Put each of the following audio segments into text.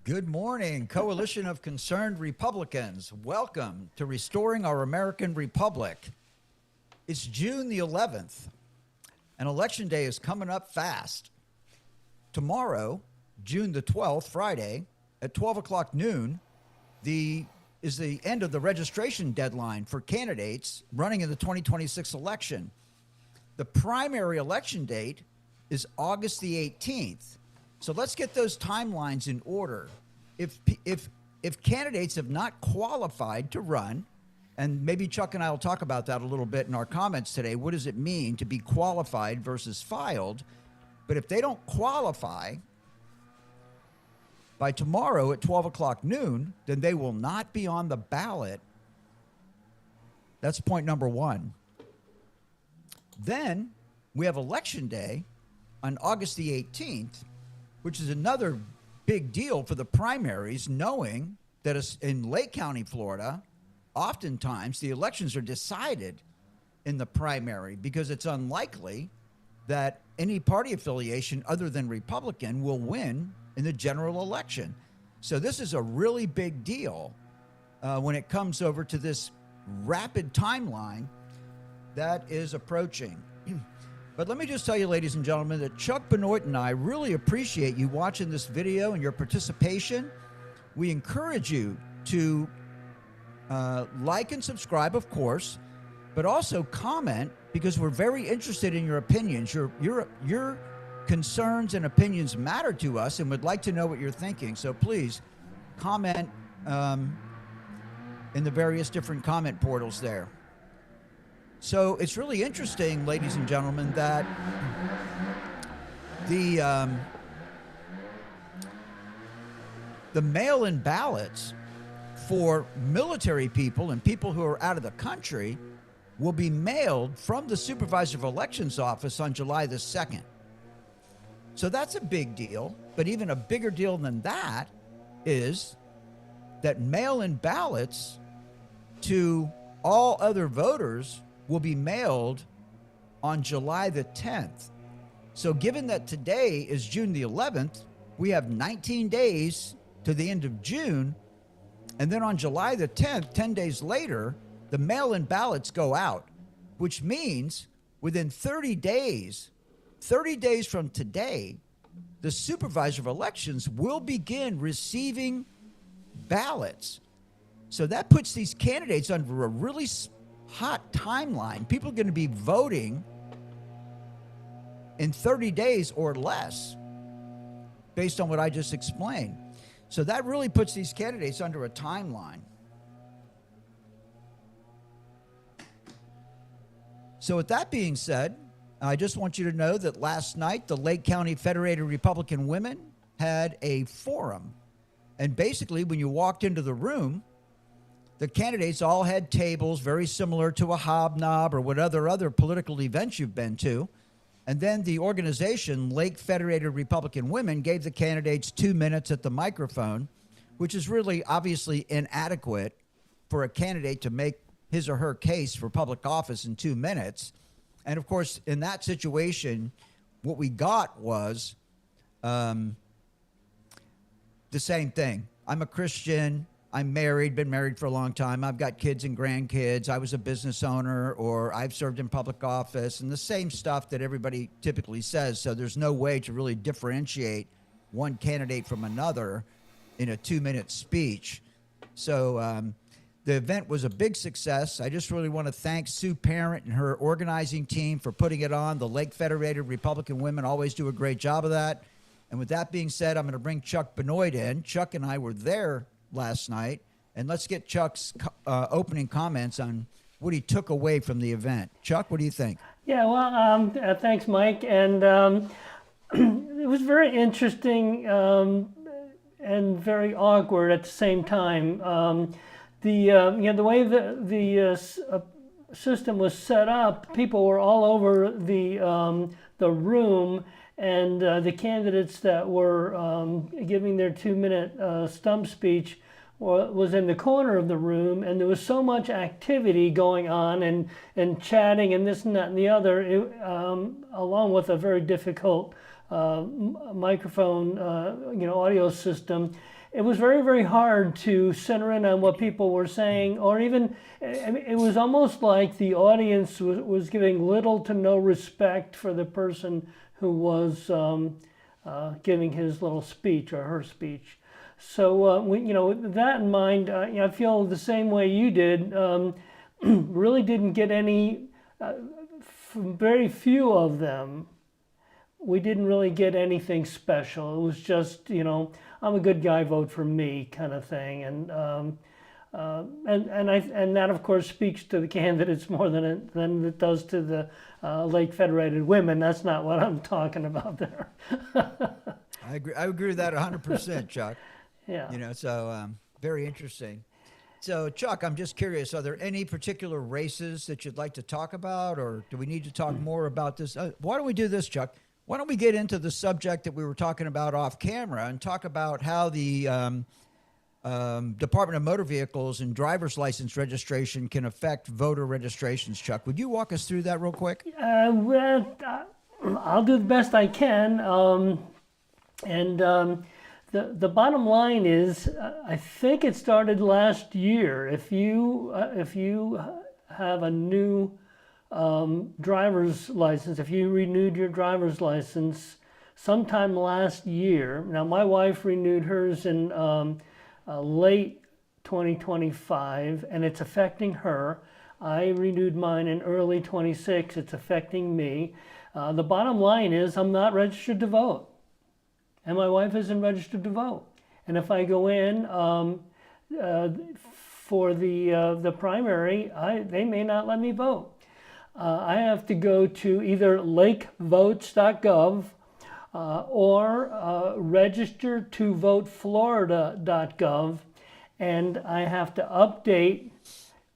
Good morning, Coalition of Concerned Republicans. Welcome to Restoring Our American Republic. It's June the 11th, and Election Day is coming up fast. Tomorrow, June the 12th, Friday, at 12 o'clock noon, is the end of the registration deadline for candidates running in the 2026 election. The primary election date is August the 18th. So let's get those timelines in order. If candidates have not qualified to run, and maybe Chuck and I will talk about that a little bit in our comments today, what does it mean to be qualified versus filed? But if they don't qualify by tomorrow at 12 o'clock noon, then they will not be on the ballot. That's point number one. Then we have Election Day on August the 18th, which is another big deal for the primaries, knowing that in Lake County, Florida, oftentimes the elections are decided in the primary because it's unlikely that any party affiliation other than Republican will win in the general election. So this is a really big deal when it comes over to this rapid timeline that is approaching. But let me just tell you, ladies and gentlemen, that Chuck Benoit and I really appreciate you watching this video and your participation. We encourage you to like and subscribe, of course, but also comment, because we're very interested in your opinions. Your concerns and opinions matter to us, and would like to know what you're thinking. So please comment in the various different comment portals there. So it's really interesting, ladies and gentlemen, that the mail-in ballots for military people and people who are out of the country will be mailed from the Supervisor of Elections office on July the 2nd. So that's a big deal. But even a bigger deal than that is that mail-in ballots to all other voters will be mailed on July the 10th. So given that today is June the 11th, we have 19 days to the end of June. And then on July the 10th, 10 days later, the mail-in ballots go out, which means within 30 days from today, the Supervisor of Elections will begin receiving ballots. So that puts these candidates under a really hot timeline. People are going to be voting in 30 days or less, based on what I just explained. So that really puts these candidates under a timeline. So with that being said, I just want you to know that last night, the Lake County Federated Republican Women had a forum. And basically, when you walked into the room, the candidates all had tables very similar to a hobnob or whatever other political events you've been to. And then the organization, Lake Federated Republican Women, gave the candidates 2 minutes at the microphone, which is really obviously inadequate for a candidate to make his or her case for public office in 2 minutes. And of course, in that situation, what we got was the same thing. I'm a Christian. I'm married, been married for a long time. I've got kids and grandkids. I was a business owner, or I've served in public office, and the same stuff that everybody typically says. So there's no way to really differentiate one candidate from another in a 2-minute speech. So the event was a big success. I just really want to thank Sue Parent and her organizing team for putting it on. The Lake Federated Republican Women always do a great job of that. And with that being said, I'm going to bring Chuck Benoit in. Chuck and I were there last night, and let's get Chuck's opening comments on what he took away from the event. Chuck, what do you think? Yeah, well, thanks, Mike. And it was very interesting and very awkward at the same time. The way the system was set up, people were all over the room, and the candidates that were giving their 2-minute stump speech was in the corner of the room, and there was so much activity going on and chatting and this and that and the other, along with a very difficult microphone, audio system. it was very, very hard to center in on what people were saying, or even, I mean, it was almost like the audience was giving little to no respect for the person who was giving his little speech or her speech. So, with that in mind, I feel the same way you did. Really didn't get any, from very few of them, we didn't really get anything special. It was just, I'm a good guy, vote for me kind of thing. And that, of course, speaks to the candidates more than it does to the late Federated women. That's not what I'm talking about there. I agree with that 100%, Chuck. Yeah. So very interesting. So, Chuck, I'm just curious, are there any particular races that you'd like to talk about, or do we need to talk more about this? Why don't we do this, Chuck? Why don't we get into the subject that we were talking about off camera and talk about how the Department of Motor Vehicles and driver's license registration can affect voter registrations, Chuck? Would you walk us through that real quick? Well, I'll do the best I can. The bottom line is, I think it started last year. If you have a new driver's license, if you renewed your driver's license sometime last year. Now, my wife renewed hers in late 2025, and it's affecting her. I renewed mine in early 26. It's affecting me. The bottom line is, I'm not registered to vote. And my wife isn't registered to vote. And if I go in for the primary, they may not let me vote. I have to go to either lakevotes.gov or registertovoteflorida.gov, and I have to update.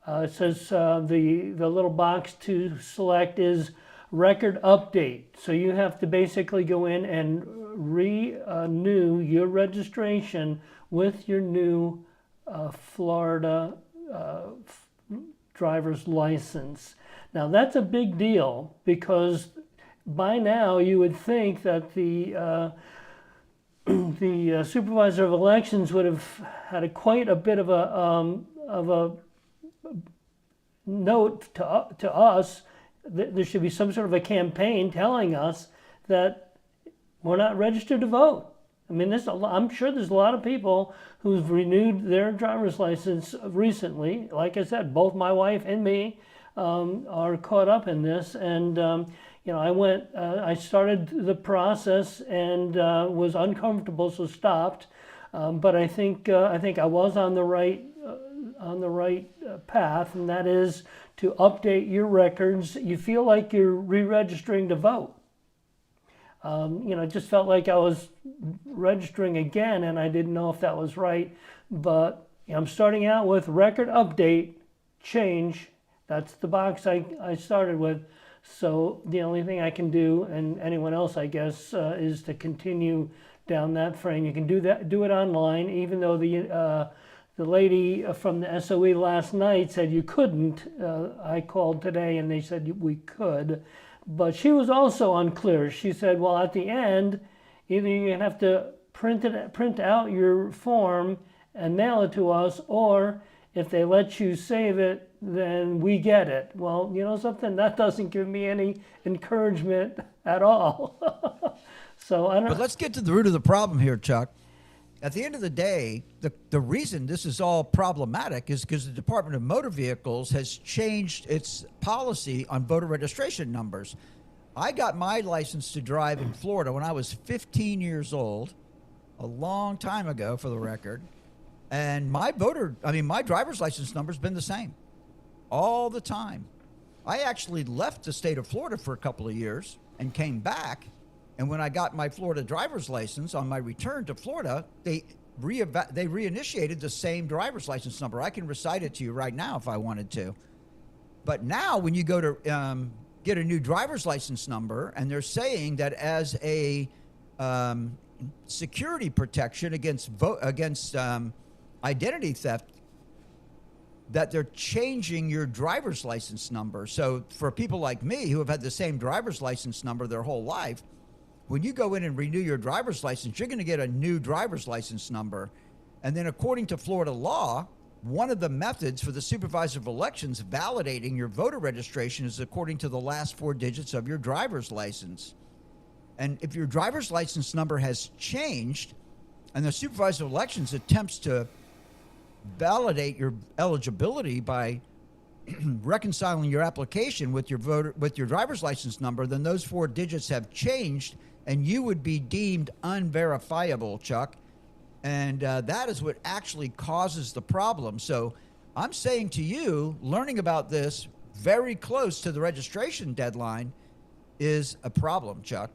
It says the little box to select is record update. So you have to basically go in and renew your registration with your new Florida driver's license. Now that's a big deal, because by now you would think that the supervisor of elections would have had quite a bit of a note to us. There should be some sort of a campaign telling us that we're not registered to vote. I mean, I'm sure there's a lot of people who've renewed their driver's license recently. Like I said, both my wife and me are caught up in this. And, I started the process and was uncomfortable, so stopped. But I think I was on the right path, and that is to update your records. You feel like you're re-registering to vote. It just felt like I was registering again, and I didn't know if that was right. But I'm starting out with record update, change. That's the box I started with. So the only thing I can do, and anyone else, I guess, is to continue down that frame. You can do it online, even though the lady from the SOE last night said you couldn't. I called today and they said we could. But she was also unclear. She said, well, at the end, either you're going to have to print out your form and mail it to us, or if they let you save it, then we get it. Well, you know something? That doesn't give me any encouragement at all. So I don't. But let's get to the root of the problem here, Chuck. At the end of the day, the reason this is all problematic is because the Department of Motor Vehicles has changed its policy on voter registration numbers. I got my license to drive in Florida when I was 15 years old, a long time ago for the record. And my driver's license number's been the same all the time. I actually left the state of Florida for a couple of years and came back. And when I got my Florida driver's license on my return to Florida, they reinitiated the same driver's license number. I can recite it to you right now if I wanted to. But now when you go to get a new driver's license number, and they're saying that as a security protection against identity theft, that they're changing your driver's license number. So for people like me who have had the same driver's license number their whole life, when you go in and renew your driver's license, you're going to get a new driver's license number. And then according to Florida law, one of the methods for the supervisor of elections validating your voter registration is according to the last 4 digits of your driver's license. And if your driver's license number has changed and the supervisor of elections attempts to validate your eligibility by reconciling your application with your driver's license number, then those 4 digits have changed and you would be deemed unverifiable, Chuck. And that is what actually causes the problem. So I'm saying to you, learning about this very close to the registration deadline is a problem, Chuck.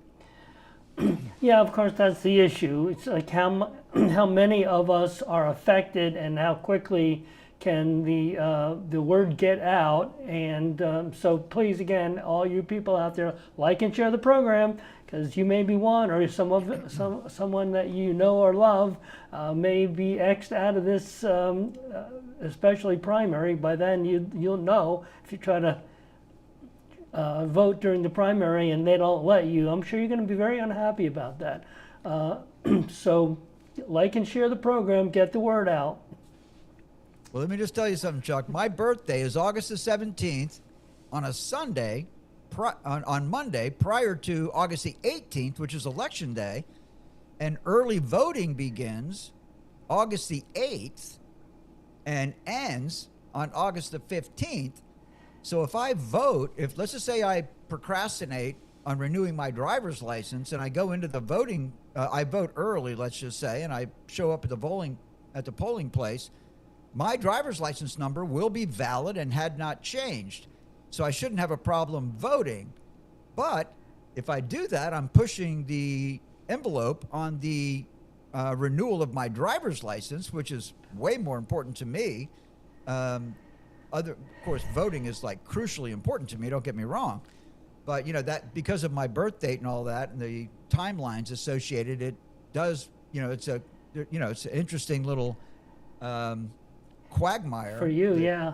Yeah, of course, that's the issue. It's like how many of us are affected and how quickly can the word get out. And so please, again, all you people out there, like and share the program, because you may be one or someone that you know or love may be X'd out of this, especially primary. By then you'll know if you try to vote during the primary and they don't let you. I'm sure you're going to be very unhappy about that. So like and share the program, get the word out. Well, let me just tell you something, Chuck. My birthday is August the 17th on a Sunday, on Monday, prior to August the 18th, which is Election Day, and early voting begins August the 8th and ends on August the 15th. So if I vote, let's just say I procrastinate on renewing my driver's license and I go into the voting, I vote early, let's just say, and I show up at the polling place, my driver's license number will be valid and had not changed. So I shouldn't have a problem voting. But if I do that, I'm pushing the envelope on the renewal of my driver's license, which is way more important to me. Of course, voting is like crucially important to me, don't get me wrong. But, that because of my birth date and all that and the timelines associated, it does, it's an interesting little quagmire for you, yeah.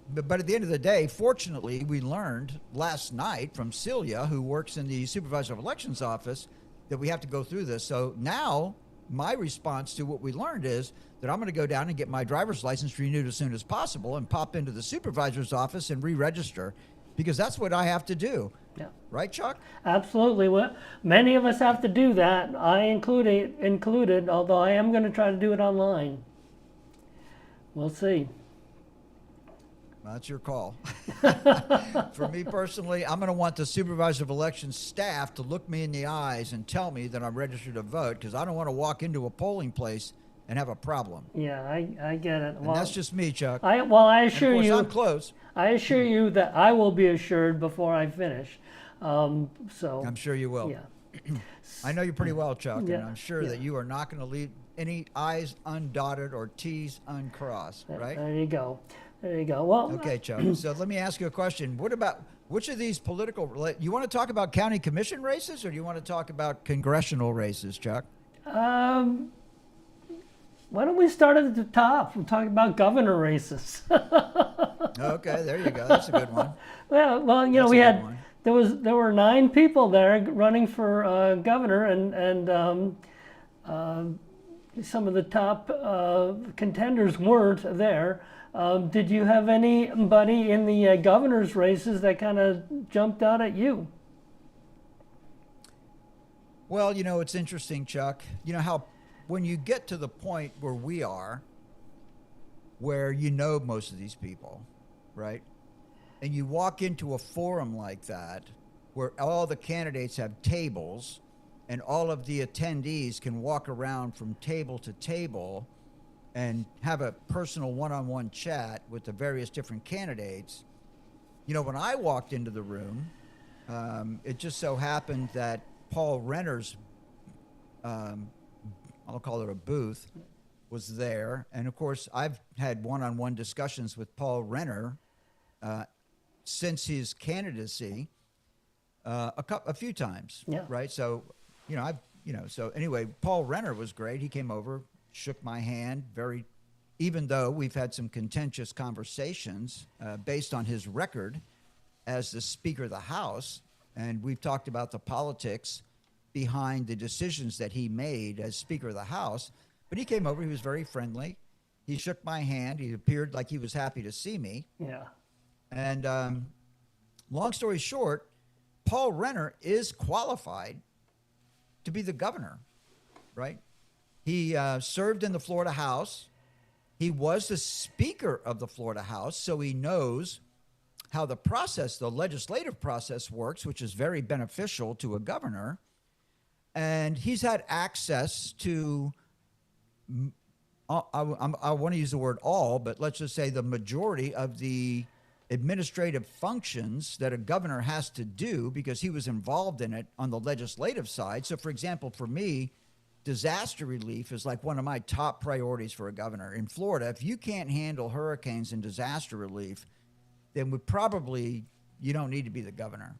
But at the end of the day, fortunately, we learned last night from Celia, who works in the supervisor of elections office, that we have to go through this. So now my response to what we learned is that I'm going to go down and get my driver's license renewed as soon as possible and pop into the supervisor's office and re-register, because that's what I have to do. Yeah. Right, Chuck? Absolutely. Well, many of us have to do that. I included, although I am going to try to do it online. We'll see. That's your call. For me personally, I'm going to want the supervisor of elections staff to look me in the eyes and tell me that I'm registered to vote, because I don't want to walk into a polling place and have a problem. Yeah, I get it. And that's just me, Chuck. I assure and of course, you, I'm close. I assure you that I will be assured before I finish. So I'm sure you will. Yeah. I know you pretty well, Chuck, Yeah, and I'm sure that you are not going to leave any I's undotted or T's uncrossed, right? There you go. There you go. Well, okay, Chuck. So let me ask you a question. What about which of these political? You want to talk about county commission races, or do you want to talk about congressional races, Chuck? why don't we start at the top? We'll talk about governor races. Okay, there you go. That's a good one. Well, there were 9 people there running for governor, and some of the top contenders weren't there. Did you have anybody in the governor's races that kind of jumped out at you? Well, it's interesting, Chuck. How when you get to the point where we are, where most of these people, right? And you walk into a forum like that, where all the candidates have tables, and all of the attendees can walk around from table to table and have a personal one-on-one chat with the various different candidates. When I walked into the room, it just so happened that Paul Renner's, I'll call it a booth, was there. And of course, I've had one-on-one discussions with Paul Renner since his candidacy a few times, Yeah. right? So, so anyway, Paul Renner was great. He came over, shook my hand, even though we've had some contentious conversations based on his record as the Speaker of the House, and we've talked about the politics behind the decisions that he made as Speaker of the House. But he came over. He was very friendly. He shook my hand. He appeared like he was happy to see me. Yeah. And long story short, Paul Renner is qualified to be the governor, right? He served in the Florida House. He was the Speaker of the Florida House, so he knows how the process, the legislative process works, which is very beneficial to a governor. And he's had access to, I want to use the word all, but let's just say the majority of the administrative functions that a governor has to do, because he was involved in it on the legislative side. So, for example, for me, disaster relief is like one of my top priorities for a governor. In Florida, if you can't handle hurricanes and disaster relief, then you don't need to be the governor.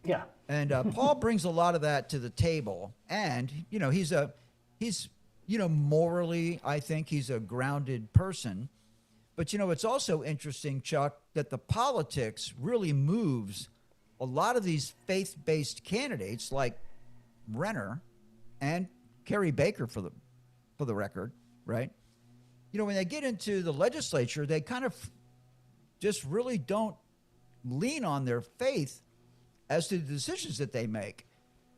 Yeah. And Paul brings a lot of that to the table. And, he's morally, I think he's a grounded person. But, it's also interesting, Chuck, that the politics really moves a lot of these faith-based candidates like Renner and Kerry Baker, for the record, right? When they get into the legislature, they kind of just really don't lean on their faith as to the decisions that they make.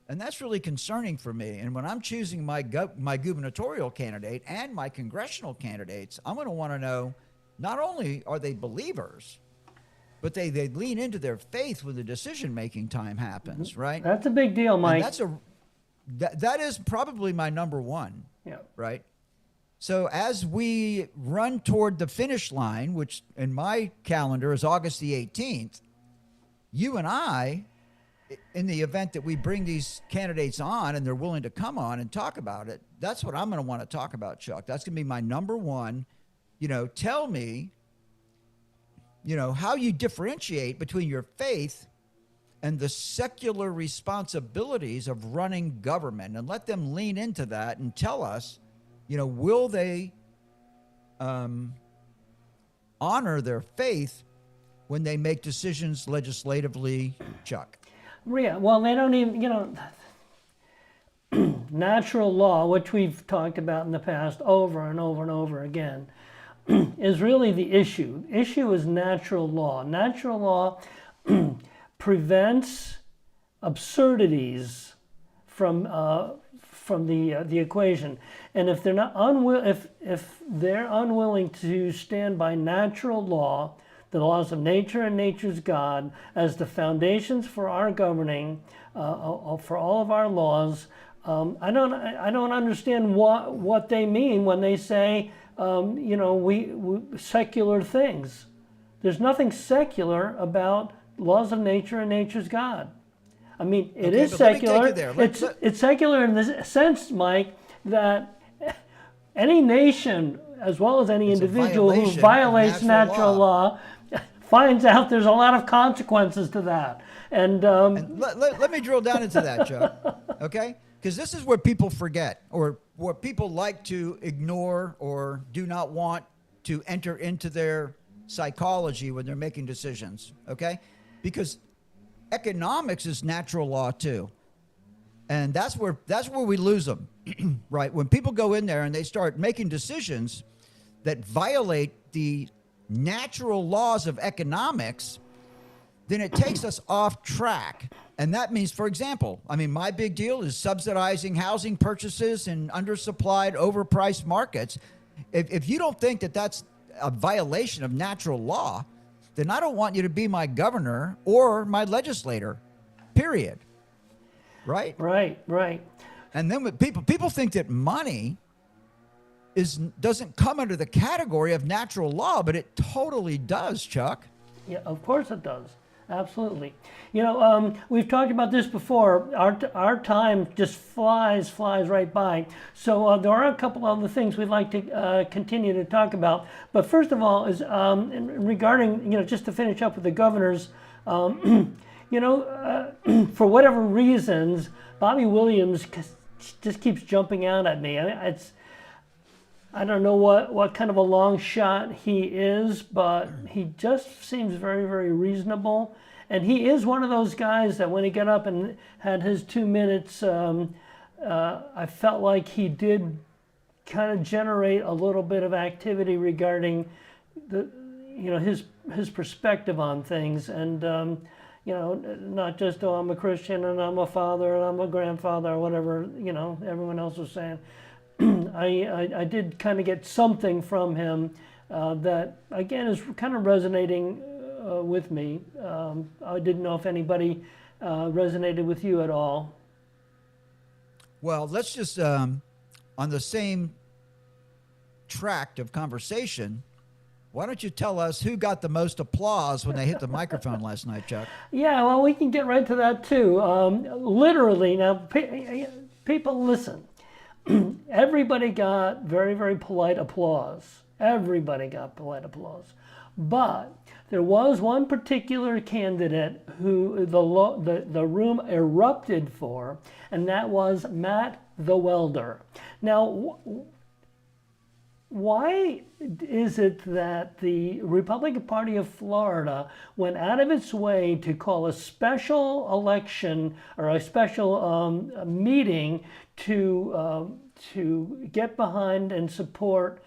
And that's really concerning for me. And when I'm choosing my gubernatorial candidate and my congressional candidates, I'm going to want to know, not only are they believers, but they lean into their faith when the decision-making time happens, right? That's a big deal, Mike. And that is probably my number one, right? So as we run toward the finish line, which in my calendar is August the 18th, you and I, in the event that we bring these candidates on and they're willing to come on and talk about it, that's what I'm going to want to talk about, Chuck. That's going to be my number one. Tell me, how you differentiate between your faith and the secular responsibilities of running government, and let them lean into that and tell us, will they honor their faith when they make decisions legislatively, Chuck? Yeah, well, they don't even, natural law, which we've talked about in the past over and over and over again, is really the issue. Issue is natural law. Natural law prevents absurdities from the equation. And if they're not if they're unwilling to stand by natural law, the laws of nature and nature's God, as the foundations for our governing, for all of our laws, I don't understand what they mean when they say we secular things. There's nothing secular about laws of nature and nature's God. I mean, it is secular. It's secular in the sense, Mike, that any nation, as well as any individual who violates natural law, finds out there's a lot of consequences to that. And let me drill down into that, Chuck, okay? Because this is what people forget, or what people like to ignore or do not want to enter into their psychology when they're making decisions, okay? Because economics is natural law too. And that's where we lose them, right? When people go in there and they start making decisions that violate the natural laws of economics, then it takes us off track. And that means, for example, my big deal is subsidizing housing purchases in undersupplied, overpriced markets. If you don't think that that's a violation of natural law, then I don't want you to be my governor or my legislator, period. Right? Right. And then when people think that money doesn't come under the category of natural law, but it totally does, Chuck. Yeah, of course it does. Absolutely. We've talked about this before. Our time just flies right by. So there are a couple other things we'd like to continue to talk about. But first of all is regarding, just to finish up with the governors, for whatever reasons, Bobby Williams just keeps jumping out at me. I don't know what kind of a long shot he is, but he just seems very, very reasonable. And he is one of those guys that when he got up and had his 2 minutes, I felt like he did kind of generate a little bit of activity regarding the, his perspective on things, and not just, oh, I'm a Christian and I'm a father and I'm a grandfather or whatever everyone else was saying. I did kind of get something from him that again is kind of resonating with me. I didn't know if anybody resonated with you at all. Well, let's just on the same tract of conversation, why don't you tell us who got the most applause when they hit the microphone last night, Chuck? Yeah, well, we can get right to that too. Literally, now, people listen. Everybody got very, very polite applause. Everybody got polite applause. But there was one particular candidate who the room erupted for, and that was Matt the Welder. Now, why is it that the Republican Party of Florida went out of its way to call a special election or a special meeting to get behind and support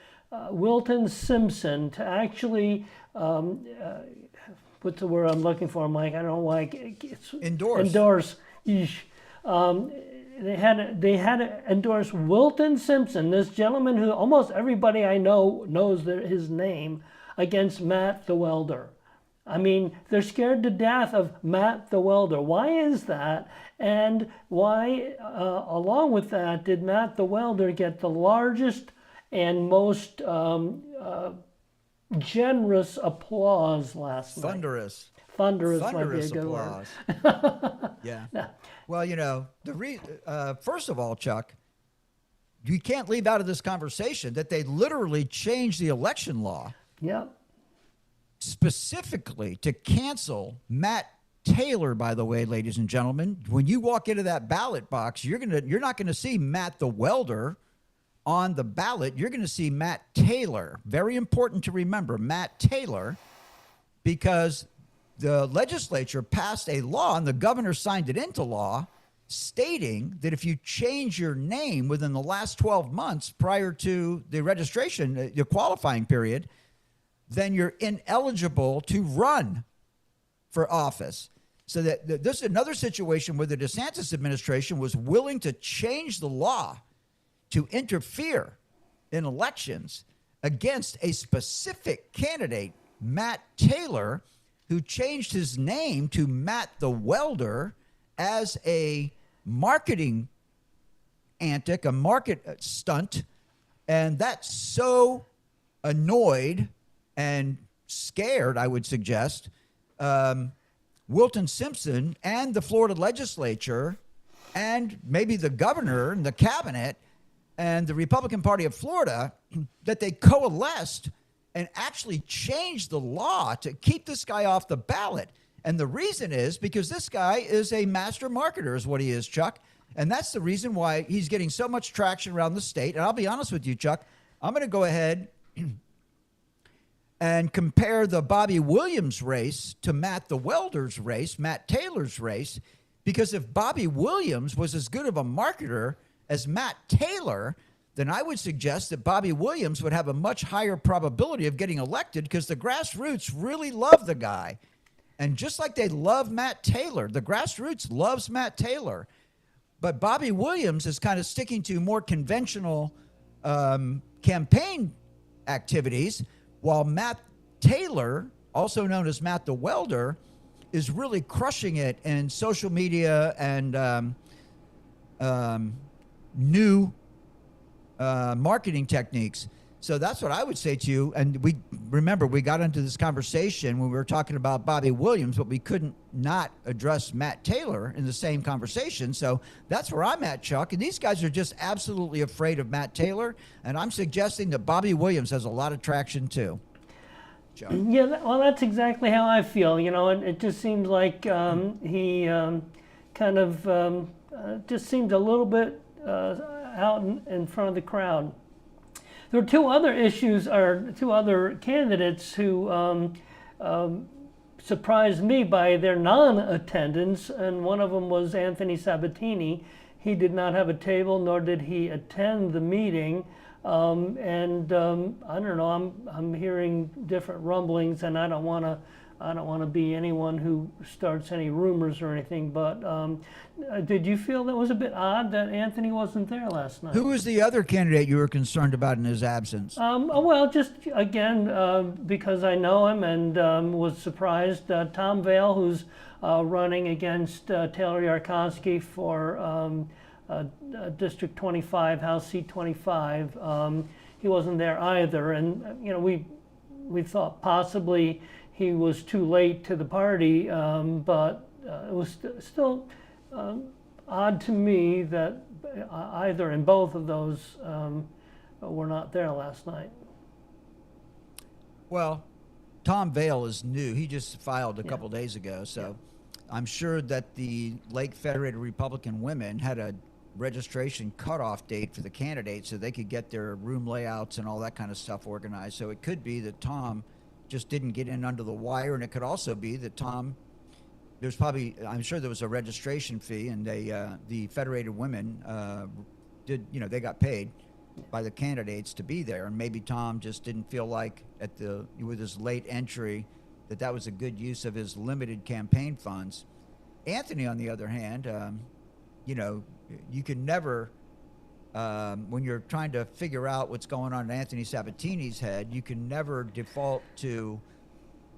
Wilton Simpson to actually, what's the word I'm looking for, Mike? I don't know why. Endorse. They had to endorse Wilton Simpson, this gentleman who almost everybody I know knows his name, against Matt the Welder. I mean, they're scared to death of Matt the Welder. Why is that? And why, along with that, did Matt the Welder get the largest and most generous applause last night? Thunderous might be a good applause. word. Yeah. Well, first of all, Chuck, you can't leave out of this conversation that they literally changed the election law. Yeah. Specifically to cancel Matt Taylor, by the way, ladies and gentlemen. When you walk into that ballot box, you're not going to see Matt the Welder on the ballot. You're going to see Matt Taylor. Very important to remember, Matt Taylor, because the legislature passed a law and the governor signed it into law stating that if you change your name within the last 12 months prior to the registration, the qualifying period, then you're ineligible to run for office. So that this is another situation where the DeSantis administration was willing to change the law to interfere in elections against a specific candidate, Matt Taylor, who changed his name to Matt the Welder as a marketing antic, a market stunt. And that so annoyed and scared, I would suggest, Wilton Simpson and the Florida legislature and maybe the governor and the cabinet and the Republican Party of Florida that they coalesced and actually changed the law to keep this guy off the ballot. And the reason is because this guy is a master marketer is what he is, Chuck. And that's the reason why he's getting so much traction around the state. And I'll be honest with you, Chuck, I'm going to go ahead and compare the Bobby Williams race to Matt the Welder's race, Matt Taylor's race, because if Bobby Williams was as good of a marketer as Matt Taylor, then I would suggest that Bobby Williams would have a much higher probability of getting elected because the grassroots really love the guy. And just like they love Matt Taylor, the grassroots loves Matt Taylor. But Bobby Williams is kind of sticking to more conventional campaign activities, while Matt Taylor, also known as Matt the Welder, is really crushing it in social media and new marketing techniques. So that's what I would say to you. And we got into this conversation when we were talking about Bobby Williams, but we couldn't not address Matt Taylor in the same conversation. So that's where I'm at, Chuck. And these guys are just absolutely afraid of Matt Taylor. And I'm suggesting that Bobby Williams has a lot of traction too. Chuck. Yeah, well, that's exactly how I feel. It just seems like he kind of just seemed a little bit out in front of the crowd. There were two other candidates who surprised me by their non-attendance, and one of them was Anthony Sabatini. he did not have a table, nor did he attend the meeting. I don't know. I'm hearing different rumblings, and I don't want to be anyone who starts any rumors or anything. But did you feel that was a bit odd that Anthony wasn't there last night? Who was the other candidate you were concerned about in his absence? Well, just again because I know him and was surprised. Tom Vail, who's running against Taylor Yarkowski for District 25, House Seat 25. He wasn't there either, and we thought possibly he was too late to the party, but it was still odd to me that either and both of those were not there last night. Well, Tom Vail is new. He just filed a couple days ago, so Yeah. I'm sure that the Lake Federated Republican women had a registration cutoff date for the candidates so they could get their room layouts and all that kind of stuff organized. So it could be that Tom just didn't get in under the wire, and it could also be that Tom, I'm sure there was a registration fee, and the Federated women they got paid by the candidates to be there, and maybe Tom just didn't feel like with his late entry that was a good use of his limited campaign funds. Anthony, on the other hand, you can never, when you're trying to figure out what's going on in Anthony Sabatini's head, you can never default to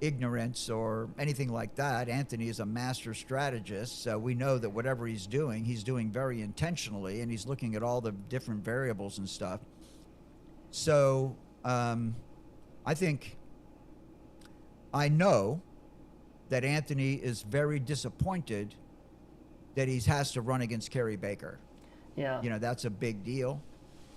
ignorance or anything like that. Anthony is a master strategist, so we know that whatever he's doing very intentionally, and he's looking at all the different variables and stuff. So I know that Anthony is very disappointed that he has to run against Kerry Baker. Yeah. That's a big deal.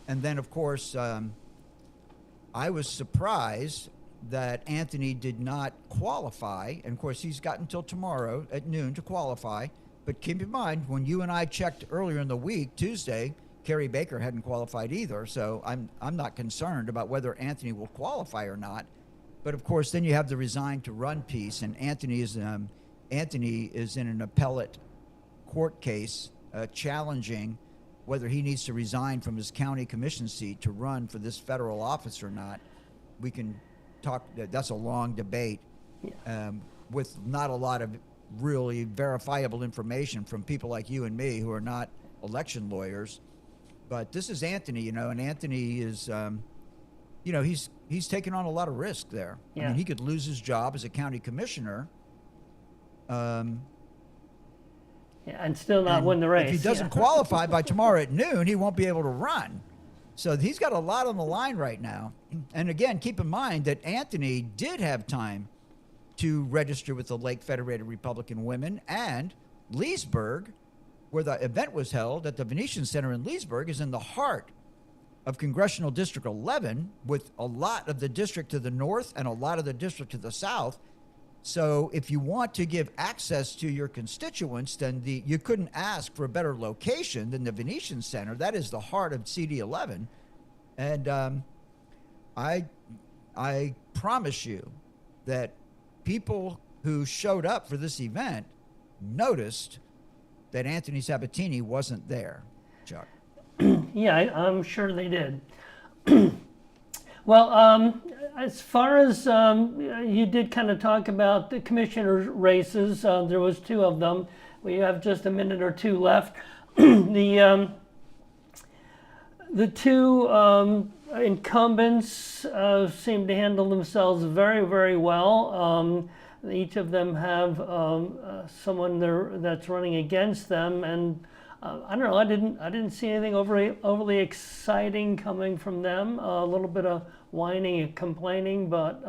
And then, of course, I was surprised that Anthony did not qualify. And, of course, he's got until tomorrow at noon to qualify. But keep in mind, when you and I checked earlier in the week, Tuesday, Kerry Baker hadn't qualified either. So I'm not concerned about whether Anthony will qualify or not. But, of course, then you have the resign to run piece. And Anthony is in an appellate court case challenging whether he needs to resign from his county commission seat to run for this federal office or not. We can talk. That's a long debate with not a lot of really verifiable information from people like you and me who are not election lawyers. But this is Anthony, and Anthony is, he's taken on a lot of risk there. Yeah. I mean, he could lose his job as a county commissioner. And still not win the race. If he doesn't qualify by tomorrow at noon, he won't be able to run. So he's got a lot on the line right now. And again, keep in mind that Anthony did have time to register with the Lake Federated Republican Women, and Leesburg, where the event was held at the Venetian Center in Leesburg, is in the heart of Congressional District 11, with a lot of the district to the north and a lot of the district to the south. So if you want to give access to your constituents, then you couldn't ask for a better location than the Venetian Center. That is the heart of CD11. And I promise you that people who showed up for this event noticed that Anthony Sabatini wasn't there, Chuck. Yeah, I'm sure they did. Well, as far as you did kind of talk about the commissioner races, there was two of them. We have just a minute or two left. The two incumbents seem to handle themselves very, very well. Each of them have someone that's running against them, and I don't know. I didn't see anything overly exciting coming from them. A little bit of whining and complaining, but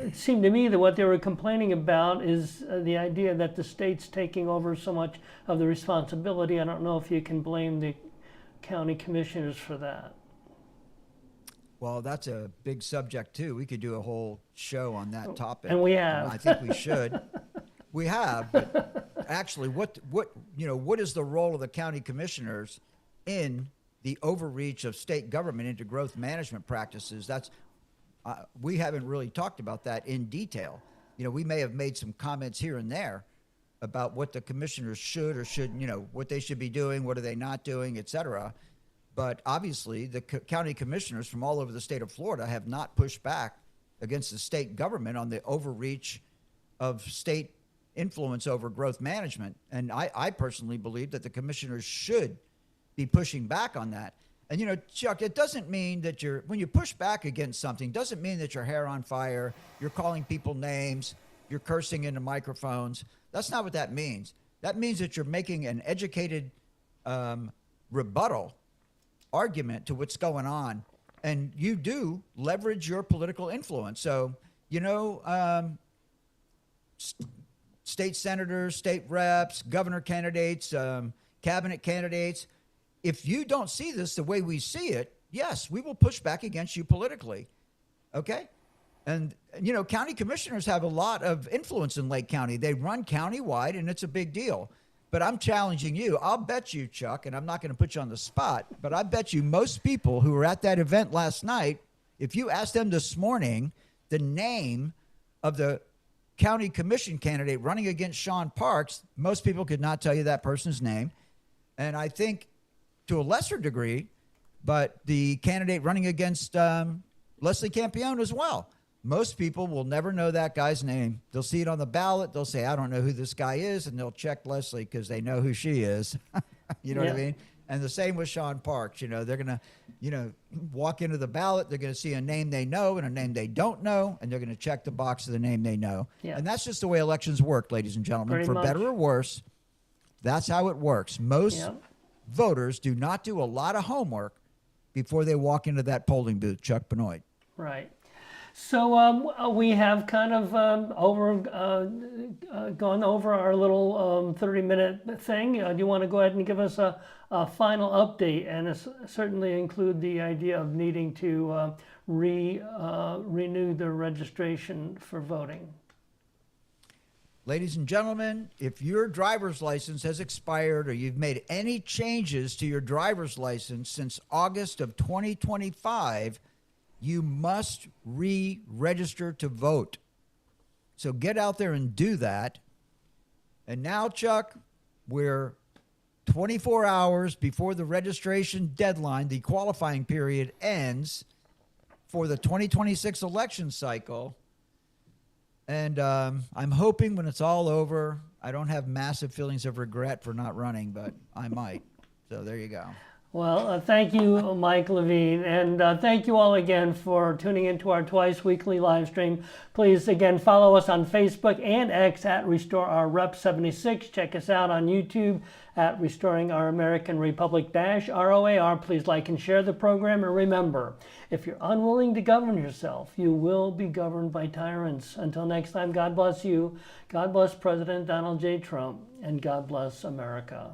it seemed to me that what they were complaining about is the idea that the state's taking over so much of the responsibility. I don't know if you can blame the county commissioners for that. Well, that's a big subject too. We could do a whole show on that topic, and we have. I think we should. We have, but actually, what is the role of the county commissioners in the overreach of state government into growth management practices? That's we haven't really talked about that in detail. We may have made some comments here and there, about what the commissioners should or shouldn't, what they should be doing, what are they not doing, et cetera. But obviously, the county commissioners from all over the state of Florida have not pushed back against the state government on the overreach of state influence over growth management. And I personally believe that the commissioners should be pushing back on that. And, Chuck, it doesn't mean that when you push back against something, doesn't mean that your hair on fire, you're calling people names, you're cursing into microphones. That's not what that means. That means that you're making an educated rebuttal argument to what's going on. And you do leverage your political influence. So, state senators, state reps, governor candidates, cabinet candidates, if you don't see this the way we see it, yes, we will push back against you politically. Okay? And, county commissioners have a lot of influence in Lake County. They run countywide, and it's a big deal. But I'm challenging you. I'll bet you, Chuck, and I'm not going to put you on the spot, but I bet you most people who were at that event last night, if you asked them this morning the name of the county commission candidate running against Sean Parks, most people could not tell you that person's name. And I think to a lesser degree, but the candidate running against Leslie Campione as well. Most people will never know that guy's name. They'll see it on the ballot. They'll say, I don't know who this guy is. And they'll check Leslie because they know who she is. You know what I mean? And the same with Sean Parks. They're going to, walk into the ballot. They're going to see a name they know and a name they don't know. And they're going to check the box of the name they know. Yeah. And that's just the way elections work, ladies and gentlemen. Pretty For much. better or worse, that's how it works. Most voters do not do a lot of homework before they walk into that polling booth, Chuck Benoit. Right. So we have kind of gone over our little 30-minute thing. Do you want to go ahead and give us a final update, and certainly include the idea of needing to renew the registration for voting? Ladies and gentlemen, if your driver's license has expired or you've made any changes to your driver's license since August of 2025, you must re-register to vote. So get out there and do that. And now, Chuck, we're 24 hours before the registration deadline, the qualifying period ends for the 2026 election cycle. And I'm hoping when it's all over, I don't have massive feelings of regret for not running, but I might. So there you go. Well, thank you, Mike Levine, and thank you all again for tuning into our twice weekly live stream. Please, again, follow us on Facebook and X at Restore Our Rep 76. Check us out on YouTube at Restoring Our American Republic -ROAR. Please like and share the program, and remember, if you're unwilling to govern yourself, you will be governed by tyrants. Until next time, God bless you, God bless President Donald J. Trump, and God bless America.